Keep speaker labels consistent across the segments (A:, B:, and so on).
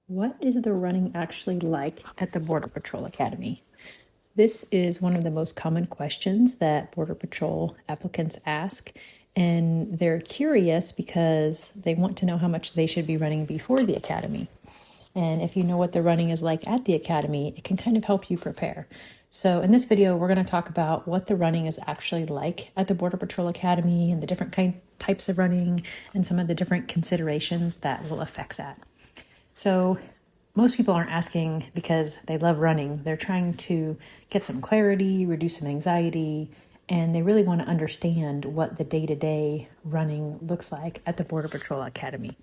A: What is the running actually like at the Border Patrol Academy? This is one of the most common questions that Border Patrol applicants ask, and they're curious because they want to know how much they should be running before the academy. And if you know what the running is like at the academy, it can kind of help you prepare. So in this video, we're going to talk about what the running is actually like at the Border Patrol Academy and the different types of running and some of the different considerations that will affect that. So most people aren't asking because they love running. They're trying to get some clarity, reduce some anxiety, and they really want to understand what the day-to-day running looks like at the Border Patrol Academy.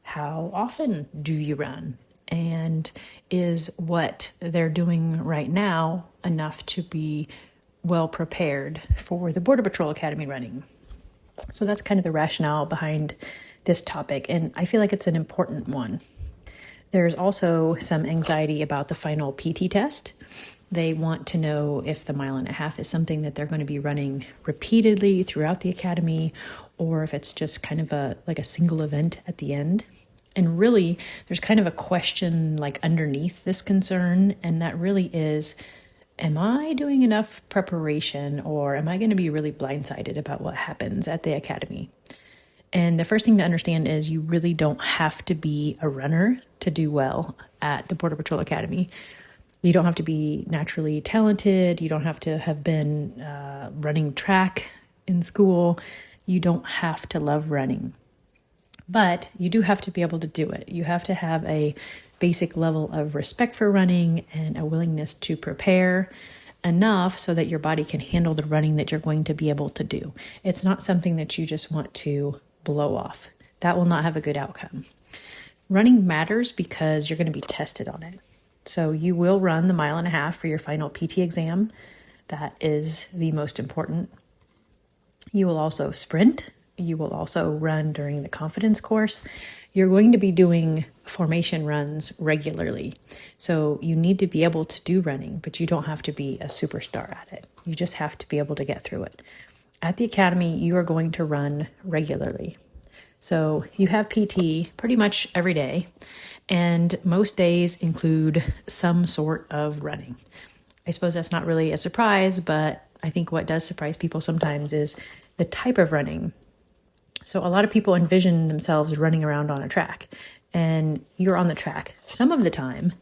A: How often do you run? And is what they're doing right now enough to be well prepared for the Border Patrol Academy running? So that's kind of the rationale behind this topic, and I feel like it's an important one. There's also some anxiety about the final PT test. They want to know if the 1.5 miles is something that they're going to be running repeatedly throughout the academy, or if it's just kind of a single event at the end. And really, there's kind of a question like underneath this concern, and that really is, am I doing enough preparation, or am I going to be really blindsided about what happens at the academy? And the first thing to understand is you really don't have to be a runner to do well at the Border Patrol Academy. You don't have to be naturally talented. You don't have to have been running track in school. You don't have to love running. But you do have to be able to do it. You have to have a basic level of respect for running and a willingness to prepare enough so that your body can handle the running that you're going to be able to do. It's not something that you just want to blow off. That will not have a good outcome. Running matters because you're going to be tested on it. So you will run the 1.5 miles for your final PT exam. That is the most important. You will also sprint. You will also run during the confidence course. You're going to be doing formation runs regularly. So you need to be able to do running, but you don't have to be a superstar at it. You just have to be able to get through it. At the academy, you are going to run regularly. So you have PT pretty much every day, and most days include some sort of running. I suppose that's not really a surprise, but I think what does surprise people sometimes is the type of running. So a lot of people envision themselves running around on a track, and you're on the track some of the time,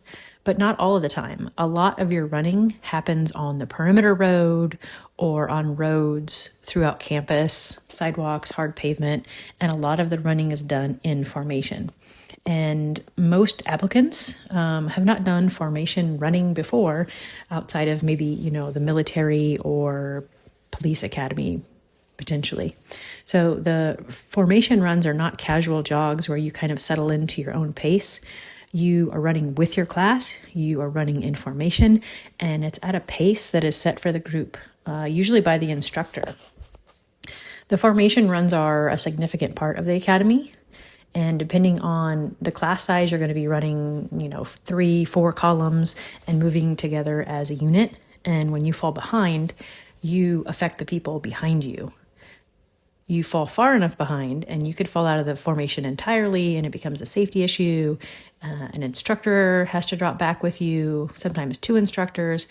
A: but not all of the time. A lot of your running happens on the perimeter road or on roads throughout campus, sidewalks, hard pavement, and a lot of the running is done in formation. And most applicants have not done formation running before outside of maybe, the military or police academy, potentially. So the formation runs are not casual jogs where you kind of settle into your own pace. You are running with your class, you are running in formation, and it's at a pace that is set for the group, usually by the instructor. The formation runs are a significant part of the academy, and depending on the class size, you're going to be running, 3-4 columns and moving together as a unit. And when you fall behind, you affect the people behind you. You fall far enough behind and you could fall out of the formation entirely and it becomes a safety issue. An instructor has to drop back with you, sometimes 2 instructors,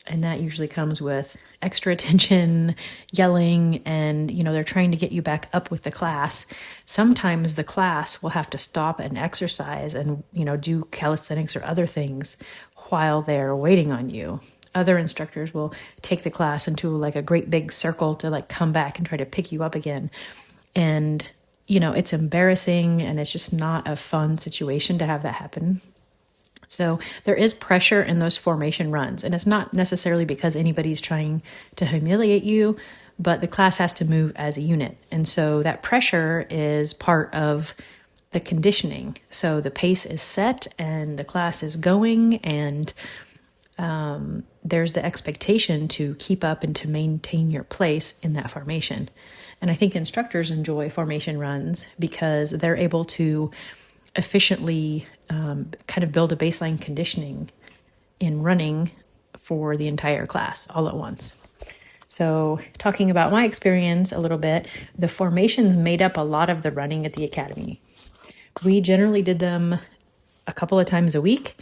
A: and that usually comes with extra attention, yelling, and they're trying to get you back up with the class. Sometimes the class will have to stop and exercise and do calisthenics or other things while they're waiting on you. Other instructors will take the class into a great big circle to come back and try to pick you up again. And, it's embarrassing and it's just not a fun situation to have that happen. So there is pressure in those formation runs, and it's not necessarily because anybody's trying to humiliate you, but the class has to move as a unit. And so that pressure is part of the conditioning. So the pace is set and the class is going, and there's the expectation to keep up and to maintain your place in that formation. And I think instructors enjoy formation runs because they're able to efficiently kind of build a baseline conditioning in running for the entire class all at once. So talking about my experience a little bit, the formations made up a lot of the running at the academy. We generally did them a couple of times a week.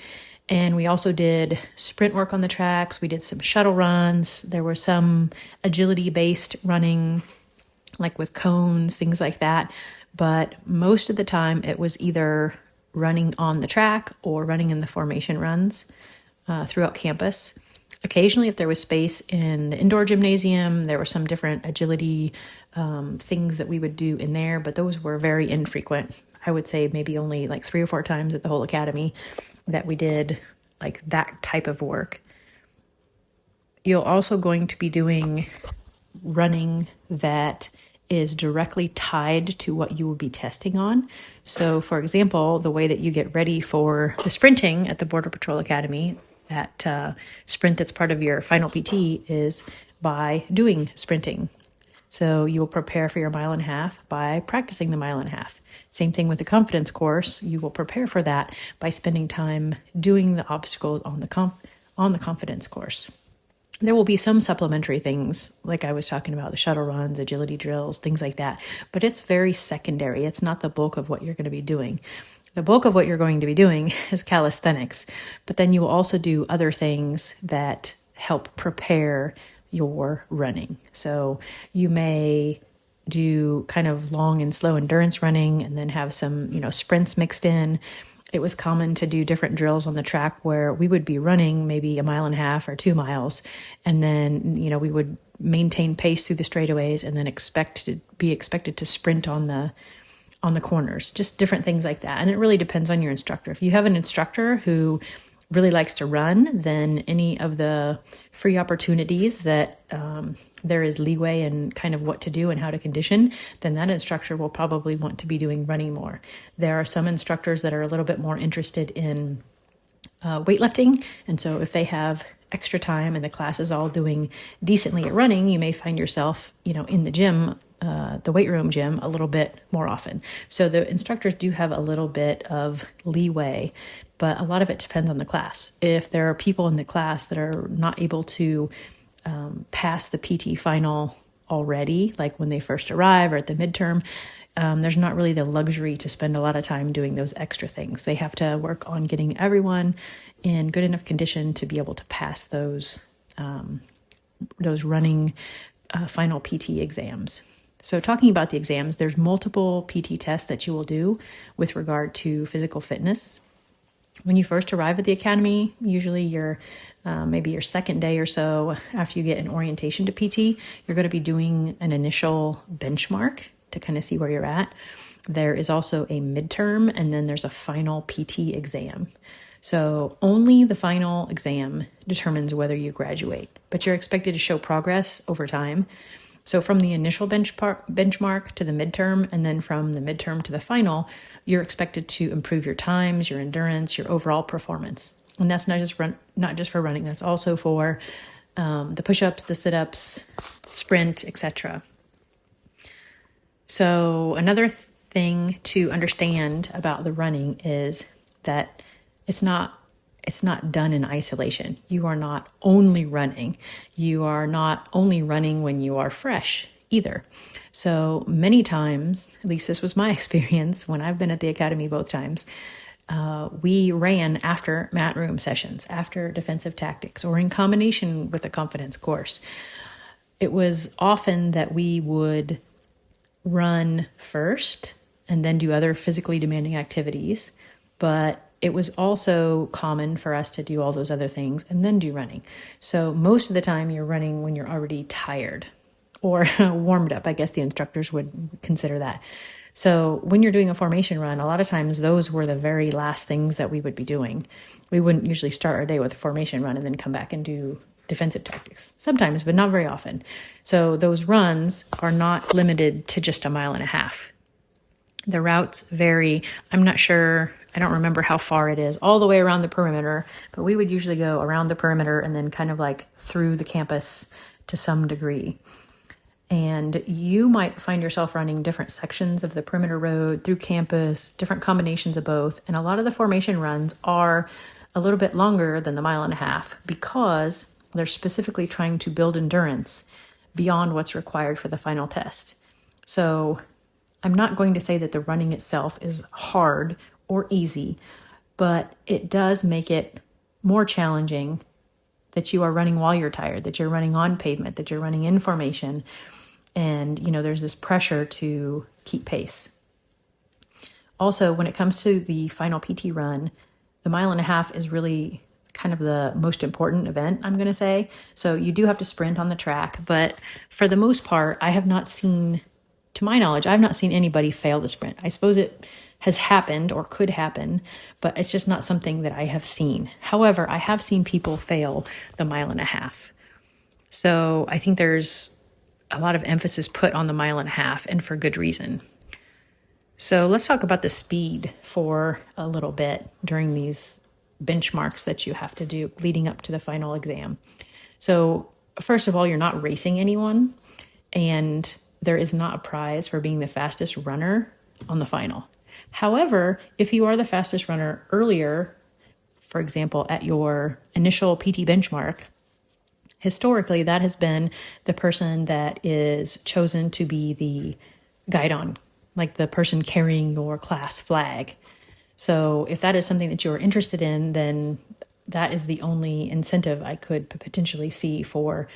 A: And we also did sprint work on the tracks. We did some shuttle runs. There were some agility-based running, like with cones, things like that. But most of the time it was either running on the track or running in the formation runs throughout campus. Occasionally, if there was space in the indoor gymnasium, there were some different agility things that we would do in there, but those were very infrequent. I would say maybe only like 3 or 4 times at the whole academy that we did like that type of work. You're also going to be doing running that is directly tied to what you will be testing on. So for example, the way that you get ready for the sprinting at the Border Patrol Academy, that sprint that's part of your final PT, is by doing sprinting. So you will prepare for your 1.5 miles by practicing the 1.5 miles. Same thing with the confidence course. You will prepare for that by spending time doing the obstacles on the confidence course. There will be some supplementary things, like I was talking about, the shuttle runs, agility drills, things like that. But it's very secondary. It's not the bulk of what you're going to be doing. The bulk of what you're going to be doing is calisthenics. But then you will also do other things that help prepare your running. So you may do kind of long and slow endurance running and then have some, sprints mixed in. It was common to do different drills on the track where we would be running maybe 1.5 miles or 2 miles. And then, we would maintain pace through the straightaways and then be expected to sprint on the corners, just different things like that. And it really depends on your instructor. If you have an instructor who really likes to run, then any of the free opportunities that there is leeway in kind of what to do and how to condition, then that instructor will probably want to be doing running more. There are some instructors that are a little bit more interested in weightlifting. And so if they have extra time and the class is all doing decently at running, you may find yourself, in the gym, the weight room gym, a little bit more often. So the instructors do have a little bit of leeway, but a lot of it depends on the class. If there are people in the class that are not able to pass the PT final already, like when they first arrive or at the midterm, there's not really the luxury to spend a lot of time doing those extra things. They have to work on getting everyone in good enough condition to be able to pass those running final PT exams. So talking about the exams, there's multiple PT tests that you will do with regard to physical fitness. When you first arrive at the academy, usually maybe your second day or so after you get an orientation to PT, you're going to be doing an initial benchmark to kind of see where you're at. There is also a midterm, and then there's a final PT exam. So only the final exam determines whether you graduate, but you're expected to show progress over time. So from the initial benchmark to the midterm, and then from the midterm to the final, you're expected to improve your times, your endurance, your overall performance. And that's not just for running. That's also for the push-ups, the sit-ups, sprint, etc. So another thing to understand about the running is that it's not done in isolation. You are not only running. You are not only running when you are fresh either. So many times, at least this was my experience when I've been at the academy both times, we ran after mat room sessions, after defensive tactics, or in combination with the confidence course. It was often that we would run first and then do other physically demanding activities, but it was also common for us to do all those other things and then do running. So most of the time you're running when you're already tired or warmed up. I guess the instructors would consider that. So when you're doing a formation run, a lot of times those were the very last things that we would be doing. We wouldn't usually start our day with a formation run and then come back and do defensive tactics. Sometimes, but not very often. So those runs are not limited to just 1.5 miles. The routes vary. I'm not sure, I don't remember how far it is all the way around the perimeter, but we would usually go around the perimeter and then kind of like through the campus to some degree. And you might find yourself running different sections of the perimeter road through campus, different combinations of both. And a lot of the formation runs are a little bit longer than the 1.5 miles because they're specifically trying to build endurance beyond what's required for the final test. So I'm not going to say that the running itself is hard or easy. but it does make it more challenging that you are running while you're tired, that you're running on pavement, that you're running in formation. And, there's this pressure to keep pace. Also, when it comes to the final PT run, the 1.5 miles is really kind of the most important event, I'm going to say. So you do have to sprint on the track, but for the most part, I have not seen, to my knowledge, I've not seen anybody fail the sprint. I suppose it has happened or could happen, but it's just not something that I have seen. However, I have seen people fail the 1.5 miles. So I think there's a lot of emphasis put on the 1.5 miles, and for good reason. So let's talk about the speed for a little bit during these benchmarks that you have to do leading up to the final exam. So first of all, you're not racing anyone, and there is not a prize for being the fastest runner on the final. However, if you are the fastest runner earlier, for example, at your initial PT benchmark, historically, that has been the person that is chosen to be the guidon, like the person carrying your class flag. So if that is something that you're interested in, then that is the only incentive I could potentially see for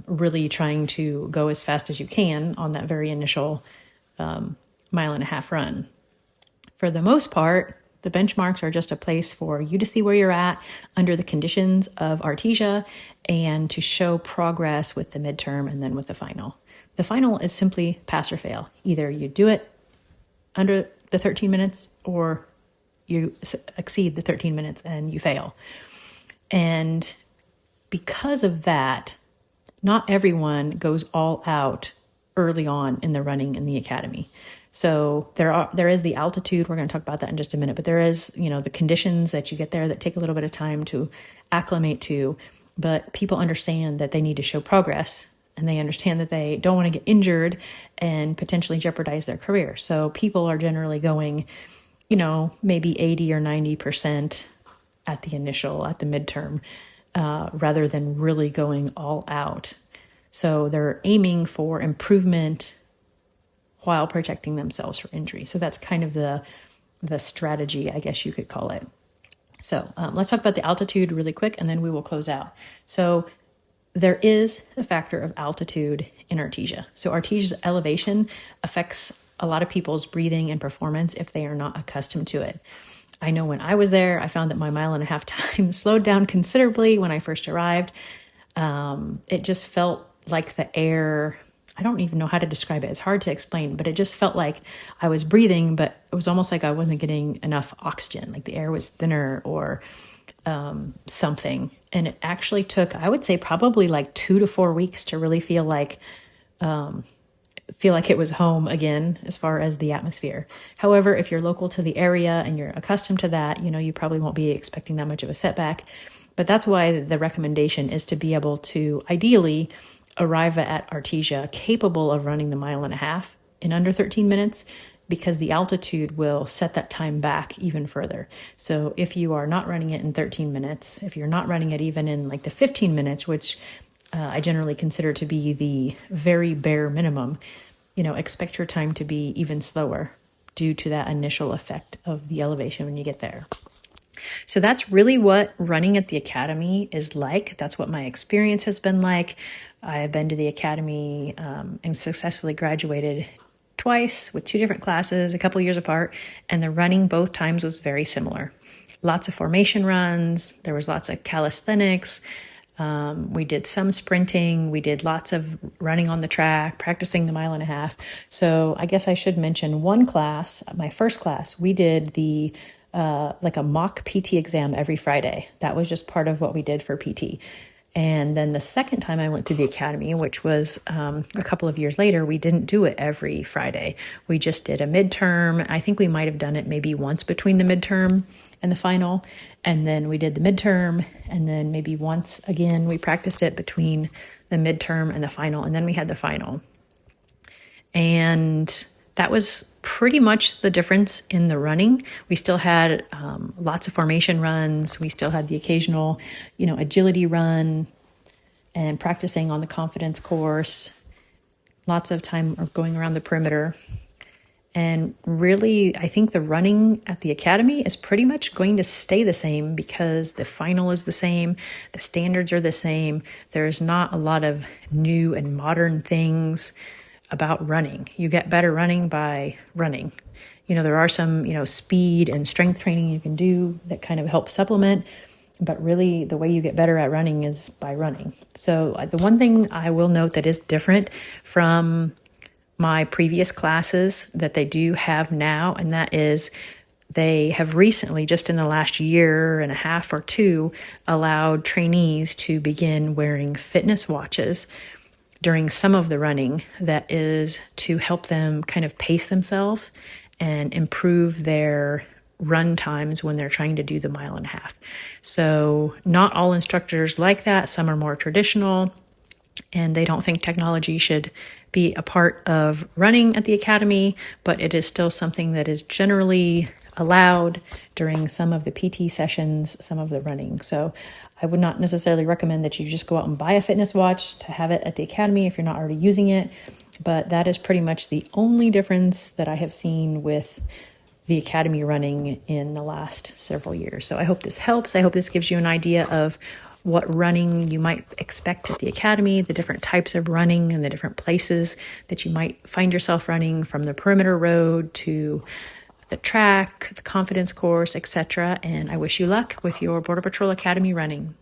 A: really trying to go as fast as you can on that very initial 1.5 mile run. For the most part, the benchmarks are just a place for you to see where you're at under the conditions of Artesia and to show progress with the midterm and then with the final. The final is simply pass or fail. Either you do it under the 13 minutes or you exceed the 13 minutes and you fail. And because of that, not everyone goes all out early on in the running in the academy. So there is the altitude. We're going to talk about that in just a minute, but there is, the conditions that you get there that take a little bit of time to acclimate to, but people understand that they need to show progress, and they understand that they don't want to get injured and potentially jeopardize their career. So people are generally going, maybe 80 or 90% at the midterm, rather than really going all out. So they're aiming for improvement while protecting themselves from injury. So that's kind of the strategy, I guess you could call it. So let's talk about the altitude really quick, and then we will close out. So there is the factor of altitude in Artesia. So Artesia's elevation affects a lot of people's breathing and performance if they are not accustomed to it. I know when I was there, I found that my 1.5 mile time slowed down considerably when I first arrived. It just felt like the air, I don't even know how to describe it. It's hard to explain, but it just felt like I was breathing, but it was almost like I wasn't getting enough oxygen, like the air was thinner or something. And it actually took, I would say, probably like 2 to 4 weeks to really feel like it was home again as far as the atmosphere. However, if you're local to the area and you're accustomed to that, you probably won't be expecting that much of a setback. But that's why the recommendation is to be able to ideally arrive at Artesia capable of running the 1.5 miles in under 13 minutes, because the altitude will set that time back even further. So if you are not running it in 13 minutes, if you're not running it even in like the 15 minutes, which I generally consider to be the very bare minimum, expect your time to be even slower due to that initial effect of the elevation when you get there. So that's really what running at the academy is like. That's what my experience has been like. I've been to the academy and successfully graduated twice with 2 different classes, a couple years apart, and the running both times was very similar. Lots of formation runs. There was lots of calisthenics. We did some sprinting. We did lots of running on the track, practicing the 1.5 miles. So I guess I should mention one class, my first class, we did the like a mock PT exam every Friday. That was just part of what we did for PT. And then the second time I went to the academy, which was a couple of years later, we didn't do it every Friday. We just did a midterm. I think we might have done it maybe once between the midterm and the final. And then we did the midterm. And then maybe once again, we practiced it between the midterm and the final. And then we had the final. And that was pretty much the difference in the running. We still had lots of formation runs. We still had the occasional, agility run and practicing on the confidence course. Lots of time going around the perimeter. And really, I think the running at the academy is pretty much going to stay the same because the final is the same, the standards are the same. There's not a lot of new and modern things about running. You get better running by running. There are some, speed and strength training you can do that kind of help supplement, but really the way you get better at running is by running. So the one thing I will note that is different from my previous classes that they do have now, and that is they have recently, just in the last year and a half or two, allowed trainees to begin wearing fitness watches during some of the running. That is to help them kind of pace themselves and improve their run times when they're trying to do the 1.5 miles. So not all instructors like that. Some are more traditional, and they don't think technology should be a part of running at the academy, but it is still something that is generally allowed during some of the PT sessions, some of the running. So I would not necessarily recommend that you just go out and buy a fitness watch to have it at the academy if you're not already using it, but that is pretty much the only difference that I have seen with the academy running in the last several years. So I hope this helps. I hope this gives you an idea of what running you might expect at the academy, the different types of running and the different places that you might find yourself running, from the perimeter road to the track, the confidence course, etc. And I wish you luck with your Border Patrol Academy running.